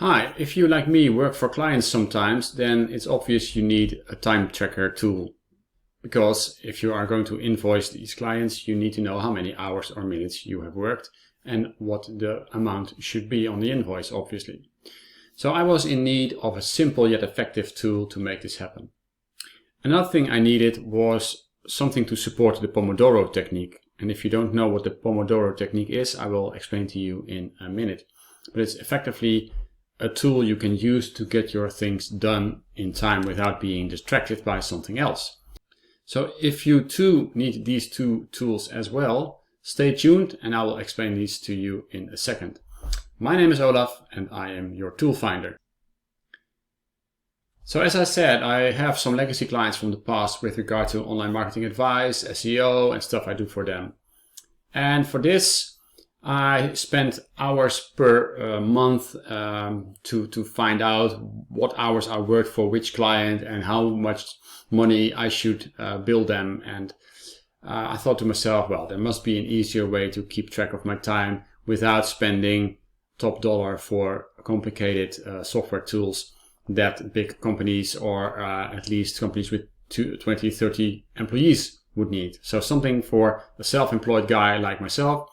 Hi, if you, like me, work for clients sometimes, then it's obvious you need a time tracker tool. Because if you are going to invoice these clients, you need to know how many hours or minutes you have worked and what the amount should be on the invoice, obviously. So I was in need of a simple yet effective tool to make this happen. Another thing I needed was something to support the Pomodoro technique. And if you don't know what the Pomodoro technique is, I will explain to you in a minute. But it's effectively a tool you can use to get your things done in time without being distracted by something else. So if you too need these two tools as well, stay tuned and I will explain these to you in a second. My name is Olaf and I am your tool finder. So as I said, I have some legacy clients from the past with regard to online marketing advice, SEO and stuff I do for them. And for this, I spent hours per month to find out what hours I worked for which client and how much money I should bill them. And I thought to myself, well, there must be an easier way to keep track of my time without spending top dollar for complicated software tools that big companies or at least companies with 20, 30 employees would need. So something for a self-employed guy like myself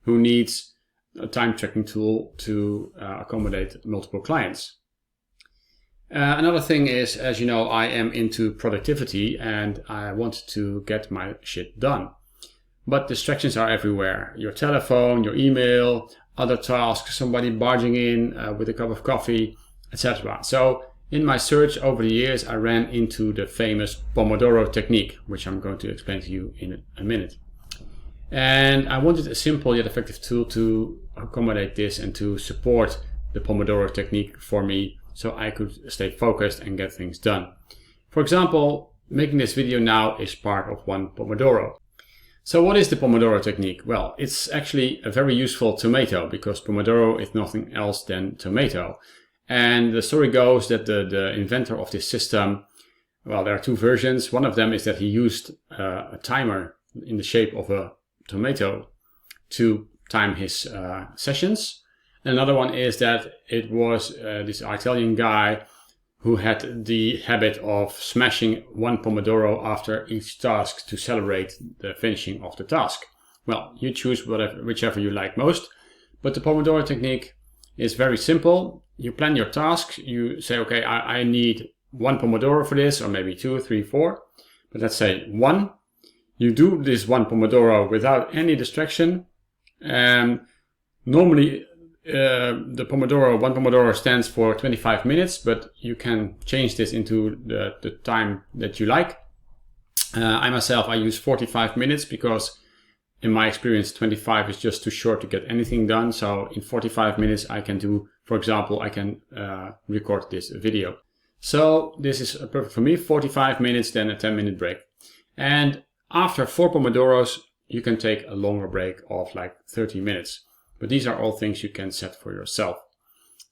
who needs a time tracking tool to accommodate multiple clients. Another thing is, as you know, I am into productivity and I want to get my shit done. But distractions are everywhere. Your telephone, your email, other tasks, somebody barging in with a cup of coffee, etc. So in my search over the years, I ran into the famous Pomodoro technique, which I'm going to explain to you in a minute. And I wanted a simple yet effective tool to accommodate this and to support the Pomodoro technique for me so I could stay focused and get things done. For example, making this video now is part of one Pomodoro. So what is the Pomodoro technique? Well, it's actually a very useful tomato because Pomodoro is nothing else than tomato. And the story goes that the inventor of this system, well, there are two versions. One of them is that he used a timer in the shape of a tomato to time his sessions. And another one is that it was this Italian guy who had the habit of smashing one Pomodoro after each task to celebrate the finishing of the task. Well, you choose whichever you like most, but the Pomodoro technique is very simple. You plan your tasks, you say, okay, I need one Pomodoro for this, or maybe 2, 3, 4, but let's say 1. You do this one Pomodoro without any distraction. Normally, the one Pomodoro stands for 25 minutes, but you can change this into the time that you like. I use 45 minutes because in my experience, 25 is just too short to get anything done. So in 45 minutes, I can do, for example, I can record this video. So this is perfect for me, 45 minutes, then a 10-minute break. And after 4 Pomodoros, you can take a longer break of like 30 minutes. But these are all things you can set for yourself.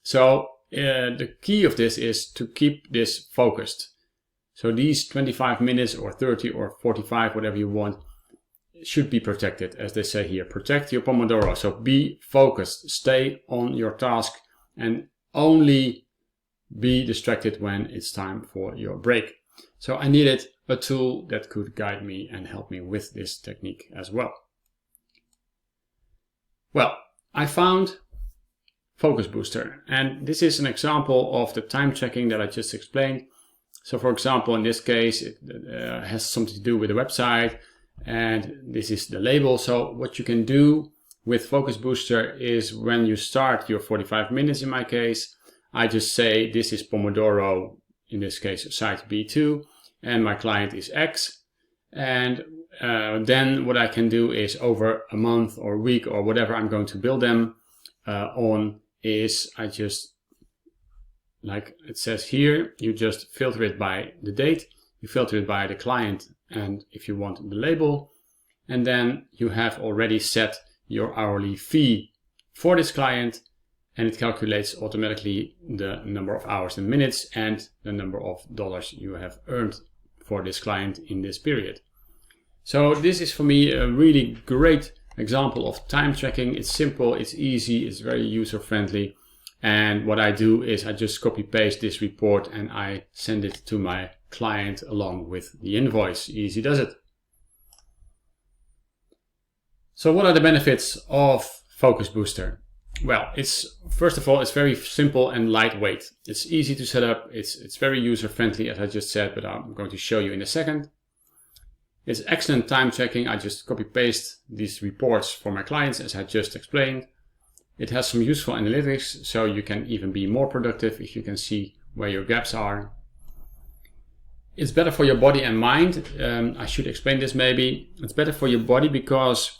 So the key of this is to keep this focused. So these 25 minutes or 30 or 45, whatever you want, should be protected. As they say here, protect your Pomodoro. So be focused, stay on your task and only be distracted when it's time for your break. So I needed a tool that could guide me and help me with this technique as well. Well, I found Focus Booster, and this is an example of the time tracking that I just explained. So for example, in this case, it has something to do with the website, and this is the label. So what you can do with Focus Booster is when you start your 45 minutes, in my case, I just say this is Pomodoro, in this case site B2, and my client is X. And then what I can do is over a month or week or whatever I'm going to bill them on is I just, like it says here, you just filter it by the date, you filter it by the client, and if you want the label, and then you have already set your hourly fee for this client, and it calculates automatically the number of hours and minutes and the number of dollars you have earned for this client in this period. So this is for me a really great example of time tracking. It's simple, it's easy, it's very user friendly, And what I do is I just copy paste this report and I send it to my client along with the invoice. Easy does it. So what are the benefits of Focus Booster? Well, first of all, it's very simple and lightweight. It's easy to set up. It's very user friendly, as I just said, but I'm going to show you in a second. It's excellent time tracking. I just copy paste these reports for my clients, as I just explained. It has some useful analytics, so you can even be more productive if you can see where your gaps are. It's better for your body and mind. I should explain this maybe. It's better for your body because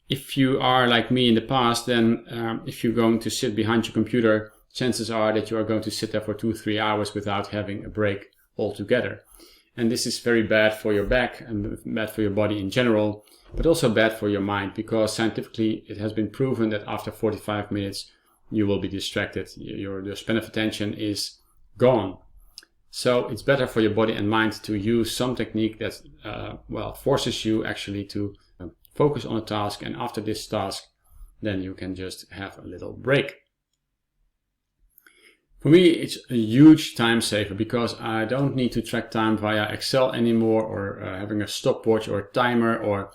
if you are like me in the past, then if you're going to sit behind your computer, chances are that you are going to sit there for 2-3 hours without having a break altogether. And this is very bad for your back and bad for your body in general, but also bad for your mind, because scientifically it has been proven that after 45 minutes you will be distracted. Your span of attention is gone. So it's better for your body and mind to use some technique that forces you actually to focus on a task, and after this task then you can just have a little break. For me, it's a huge time saver because I don't need to track time via Excel anymore, or having a stopwatch or a timer, or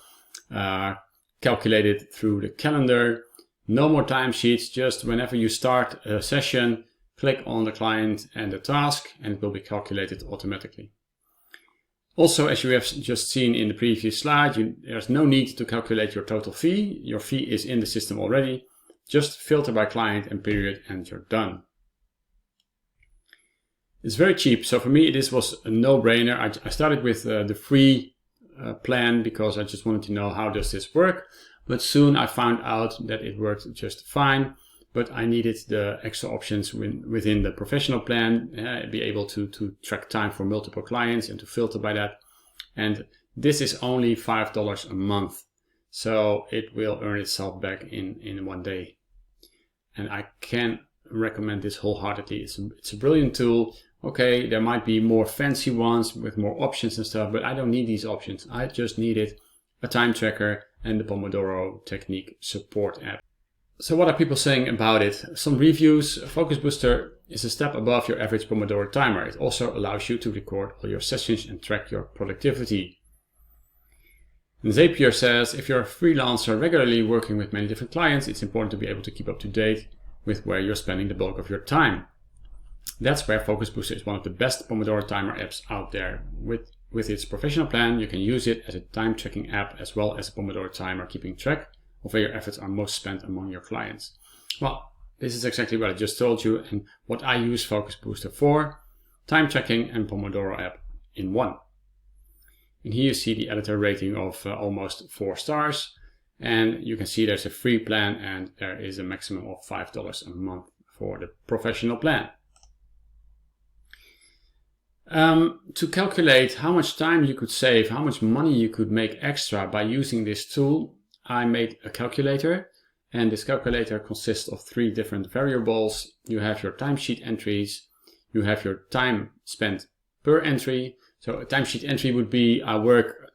calculate it through the calendar. No more timesheets. Just whenever you start a session, click on the client and the task, and it will be calculated automatically. Also, as you have just seen in the previous slide, there's no need to calculate your total fee. Your fee is in the system already. Just filter by client and period, and you're done. It's very cheap, so for me this was a no-brainer. I started with the free plan because I just wanted to know how does this work, but soon I found out that it worked just fine, but I needed the extra options within the professional plan, be able to track time for multiple clients and to filter by that. And this is only $5 a month, so it will earn itself back in one day. And I can recommend this wholeheartedly. It's a brilliant tool. Okay, there might be more fancy ones with more options and stuff, but I don't need these options. I just needed a time tracker and the Pomodoro technique support app. So what are people saying about it? Some reviews. Focus Booster is a step above your average Pomodoro timer. It also allows you to record all your sessions and track your productivity. And Zapier says, if you're a freelancer regularly working with many different clients, it's important to be able to keep up to date with where you're spending the bulk of your time. That's where Focus Booster is one of the best Pomodoro timer apps out there. With its professional plan, you can use it as a time tracking app as well as a Pomodoro timer, keeping track of where your efforts are most spent among your clients. Well, this is exactly what I just told you and what I use Focus Booster for: time tracking and Pomodoro app in one. And here you see the editor rating of almost 4 stars, and you can see there's a free plan and there is a maximum of $5 a month for the professional plan. To calculate how much time you could save, how much money you could make extra by using this tool, I made a calculator, and this calculator consists of 3 different variables. You have your timesheet entries, you have your time spent per entry. So a timesheet entry would be I work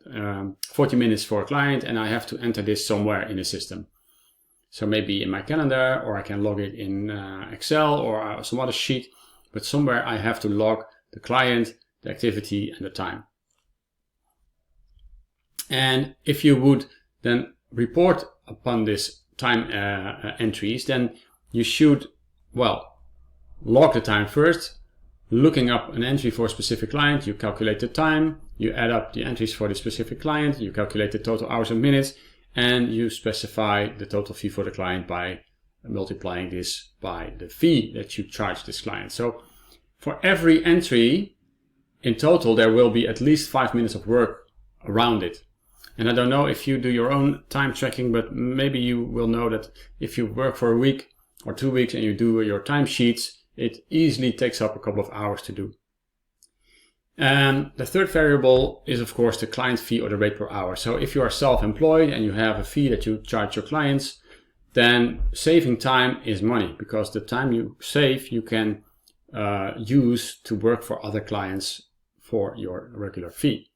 40 minutes for a client and I have to enter this somewhere in the system. So maybe in my calendar, or I can log it in Excel or some other sheet, but somewhere I have to log the client, the activity, and the time. And if you would then report upon this time entries, then you should, log the time first. Looking up an entry for a specific client, you calculate the time, you add up the entries for the specific client, you calculate the total hours and minutes, and you specify the total fee for the client by multiplying this by the fee that you charge this client. So for every entry, in total, there will be at least 5 minutes of work around it. And I don't know if you do your own time tracking, but maybe you will know that if you work for a week or 2 weeks and you do your time sheets, it easily takes up a couple of hours to do. And the third variable is, of course, the client fee or the rate per hour. So if you are self-employed and you have a fee that you charge your clients, then saving time is money, because the time you save, you can use to work for other clients for your regular fee.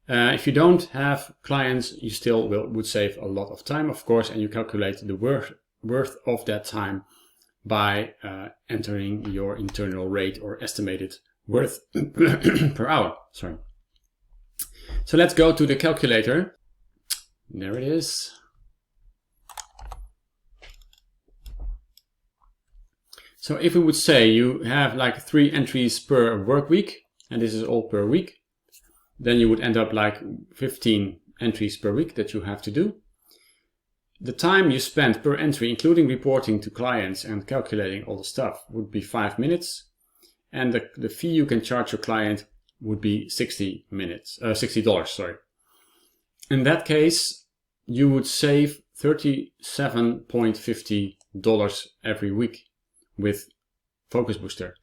If you don't have clients, you still would save a lot of time, of course, and you calculate the worth of that time by entering your internal rate or estimated worth per hour. Sorry. So let's go to the calculator. There it is. So if we would say you have like 3 entries per work week, and this is all per week, then you would end up like 15 entries per week that you have to do. The time you spend per entry, including reporting to clients and calculating all the stuff, would be 5 minutes. And the fee you can charge your client would be $60, sorry. In that case, you would save $37.50 every week with Focus Booster.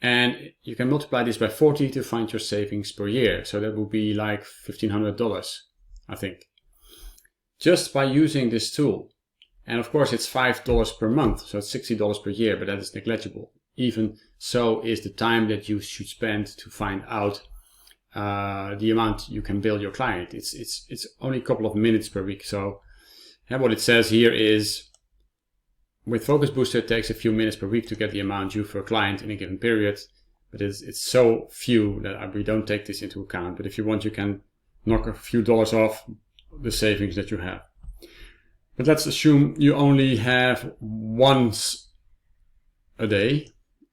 And you can multiply this by 40 to find your savings per year. So that would be like $1,500, I think, just by using this tool. And of course it's $5 per month, so it's $60 per year, but that is negligible. Even so is the time that you should spend to find out the amount you can bill your client. It's only a couple of minutes per week. So what it says here is, with Focus Booster, it takes a few minutes per week to get the amount due for a client in a given period, but it's so few that we don't take this into account. But if you want, you can knock a few dollars off the savings that you have. But let's assume you only have once a day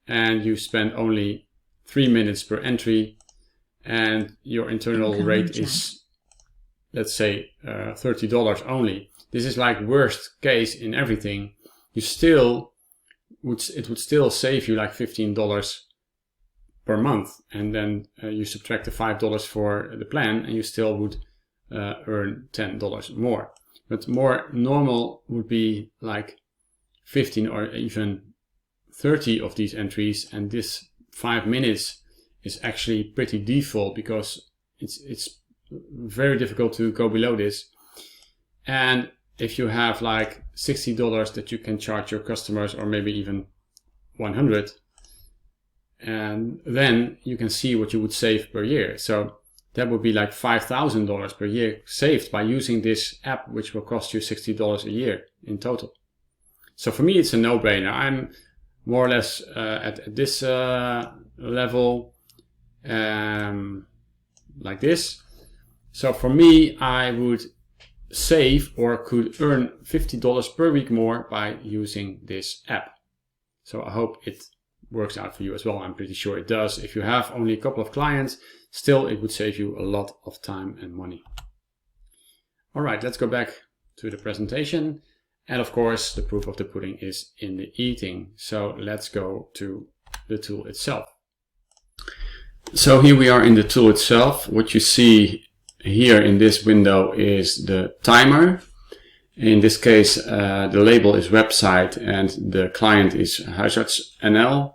and you spend only 3 minutes per entry, and your internal rate is, let's say, $30 only. This is like worst case in everything. It would still save you like $15 per month, and then you subtract the $5 for the plan, and you still would earn $10 more. But more normal would be like 15 or even 30 of these entries, and this 5 minutes is actually pretty default because it's very difficult to go below this. And if you have like $60 that you can charge your customers, or maybe even 100, and then you can see what you would save per year. So that would be like $5,000 per year saved by using this app, which will cost you $60 a year in total. So for me, it's a no-brainer. I'm more or less at this level, like this. So for me, I would save or could earn $50 per week more by using this app. So I hope it works out for you as well. I'm pretty sure it does. If you have only a couple of clients, still it would save you a lot of time and money. All right, let's go back to the presentation. And of course, the proof of the pudding is in the eating. So let's go to the tool itself. So here we are in the tool itself. What you see here in this window is the timer. In this case, the label is website and the client is huisarts.nl,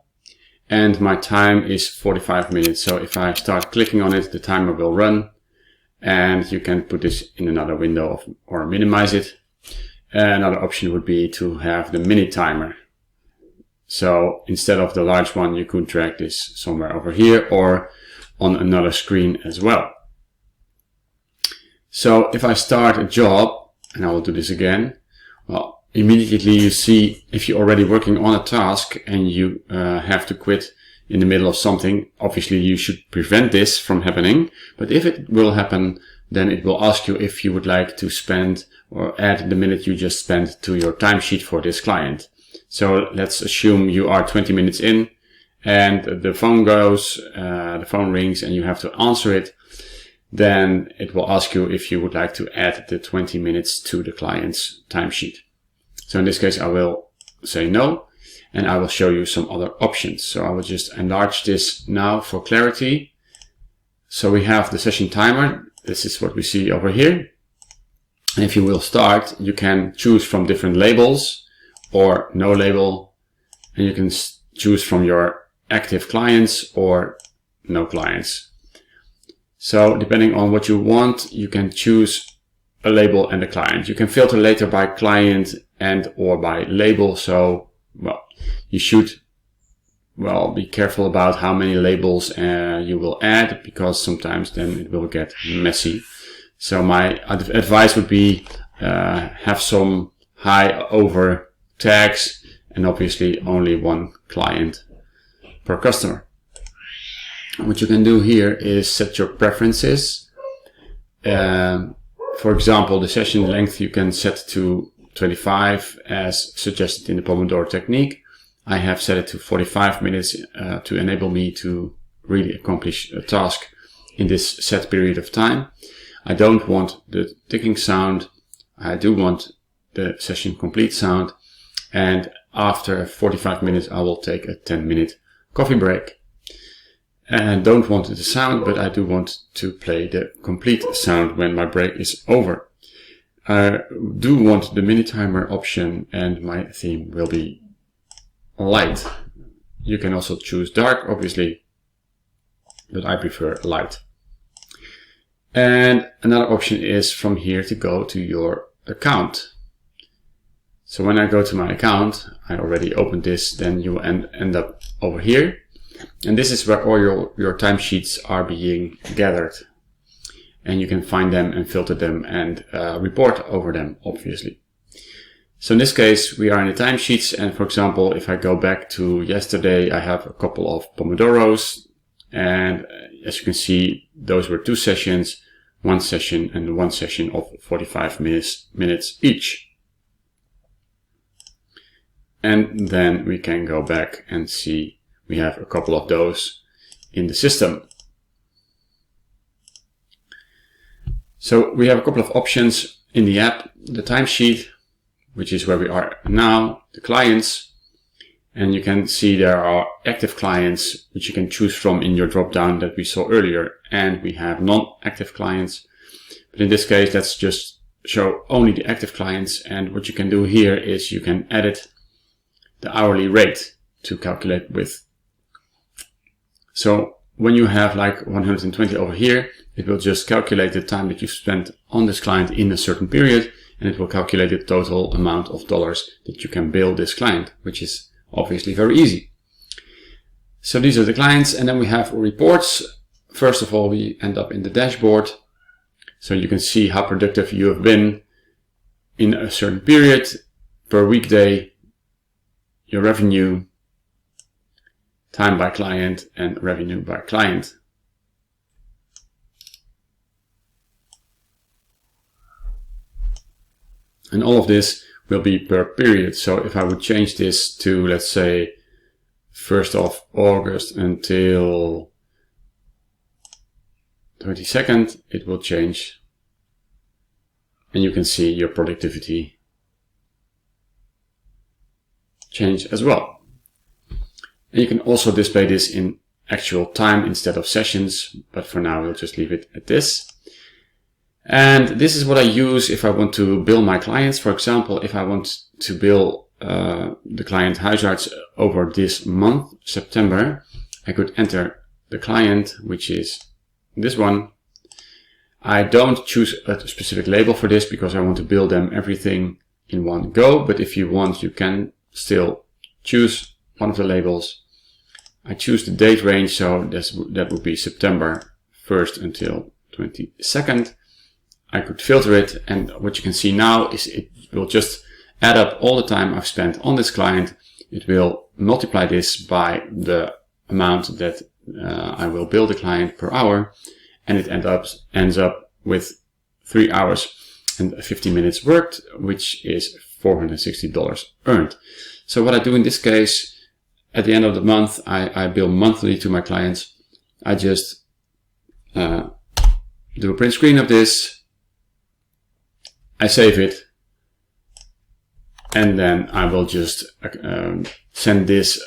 and my time is 45 minutes. So if I start clicking on it, the timer will run, and you can put this in another window or minimize it. Another option would be to have the mini timer. So instead of the large one, you could drag this somewhere over here or on another screen as well. So if I start a job, and I will do this again, well, immediately you see if you're already working on a task and you have to quit in the middle of something, obviously you should prevent this from happening. But if it will happen, then it will ask you if you would like to spend or add the minute you just spent to your timesheet for this client. So let's assume you are 20 minutes in and the phone goes, the phone rings and you have to answer it. Then it will ask you if you would like to add the 20 minutes to the client's timesheet. So in this case, I will say no, and I will show you some other options. So I will just enlarge this now for clarity. So we have the session timer. This is what we see over here. And if you will start, you can choose from different labels or no label, and you can choose from your active clients or no clients. So depending on what you want, you can choose a label and a client. You can filter later by client and or by label. So, well, you should, well, be careful about how many labels you will add, because sometimes then it will get messy. So my advice would be have some high over tags and obviously only one client per customer. What you can do here is set your preferences. For example, the session length you can set to 25 as suggested in the Pomodoro technique. I have set it to 45 minutes to enable me to really accomplish a task in this set period of time. I don't want the ticking sound. I do want the session complete sound. And after 45 minutes, I will take a 10-minute coffee break. And don't want the sound, but I do want to play the complete sound when my break is over. I do want the mini timer option, and my theme will be light. You can also choose dark, obviously, but I prefer light. And another option is from here to go to your account. So when I go to my account, I already opened this, then you end up over here. And this is where all your timesheets are being gathered. And you can find them and filter them and report over them, obviously. So in this case, we are in the timesheets. And for example, if I go back to yesterday, I have a couple of Pomodoros. And as you can see, those were 2 sessions, 1 session and 1 session of 45 minutes each. And then we can go back and see we have a couple of those in the system. So we have a couple of options in the app: the timesheet, which is where we are now, the clients, and you can see there are active clients which you can choose from in your drop down that we saw earlier, and we have non-active clients. But in this case, let's just show only the active clients, and what you can do here is you can edit the hourly rate to calculate with. So when you have like 120 over here, it will just calculate the time that you spent on this client in a certain period, and it will calculate the total amount of dollars that you can bill this client, which is obviously very easy. So these are the clients, and then we have reports. First of all, we end up in the dashboard. So you can see how productive you have been in a certain period, per weekday, your revenue, time by client, and revenue by client. And all of this will be per period. So if I would change this to, let's say, 1st of August until 22nd, it will change. And you can see your productivity change as well. And you can also display this in actual time instead of sessions, but for now we'll just leave it at this. And this is what I use if I want to bill my clients. For example, if I want to bill the client 𝗪𝗔𝗔 over this month, September, I could enter the client, which is this one. I don't choose a specific label for this because I want to bill them everything in one go. But if you want, you can still choose one of the labels. I choose the date range, so that would be September 1st until 22nd. I could filter it, and what you can see now is it will just add up all the time I've spent on this client. It will multiply this by the amount that I will bill the client per hour, and it ends up with 3 hours and 50 minutes worked, which is $460 earned. So what I do in this case, at the end of the month, I bill monthly to my clients. I just do a print screen of this. I save it, and then I will just send this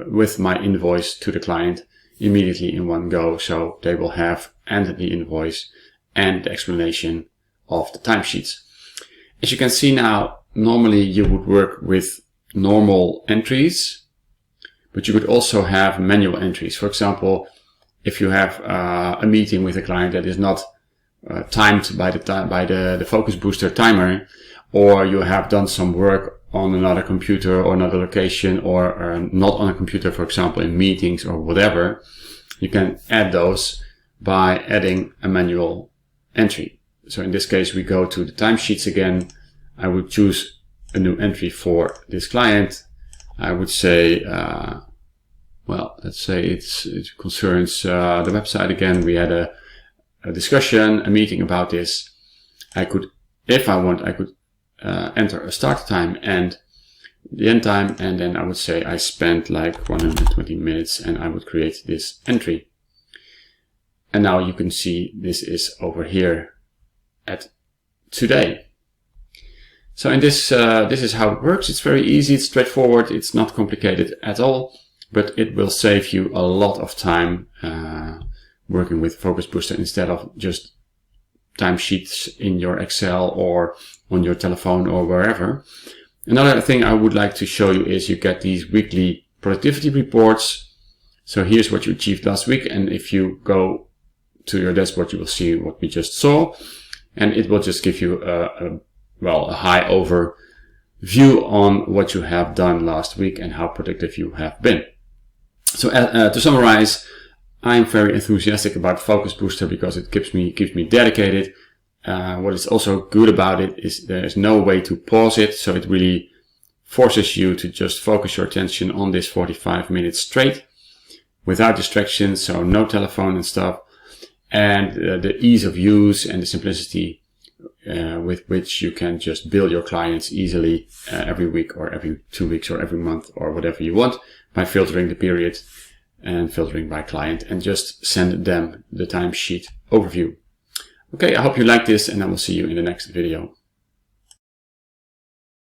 with my invoice to the client immediately in one go, so they will have and the invoice and the explanation of the timesheets. As you can see now, normally you would work with normal entries, but you could also have manual entries. For example, if you have a meeting with a client that is not timed by the focus booster timer, or you have done some work on another computer or another location, or not on a computer, for example, in meetings or whatever, you can add those by adding a manual entry. So in this case, we go to the timesheets again. I would choose a new entry for this client. I would say, well, let's say it concerns the website again. We had a discussion, a meeting about this. I could, if I want, I could enter a start time and the end time, and then I would say I spent like 120 minutes, and I would create this entry. And now you can see this is over here at today. So in this, this is how it works. It's very easy, it's straightforward, it's not complicated at all, but it will save you a lot of time working with Focus Booster instead of just timesheets in your Excel or on your telephone or wherever. Another thing I would like to show you is you get these weekly productivity reports. So here's what you achieved last week, and if you go to your dashboard, you will see what we just saw, and it will just give you a high overview on what you have done last week and how productive you have been. So to summarize, I'm very enthusiastic about Focus Booster because it keeps me dedicated. What is also good about it is there's no way to pause it, so it really forces you to just focus your attention on this 45 minutes straight without distractions, so no telephone and stuff, and the ease of use and the simplicity with which you can just bill your clients easily every week or every 2 weeks or every month or whatever you want by filtering the period and filtering by client and just send them the timesheet overview. Okay, I hope you like this, and I will see you in the next video.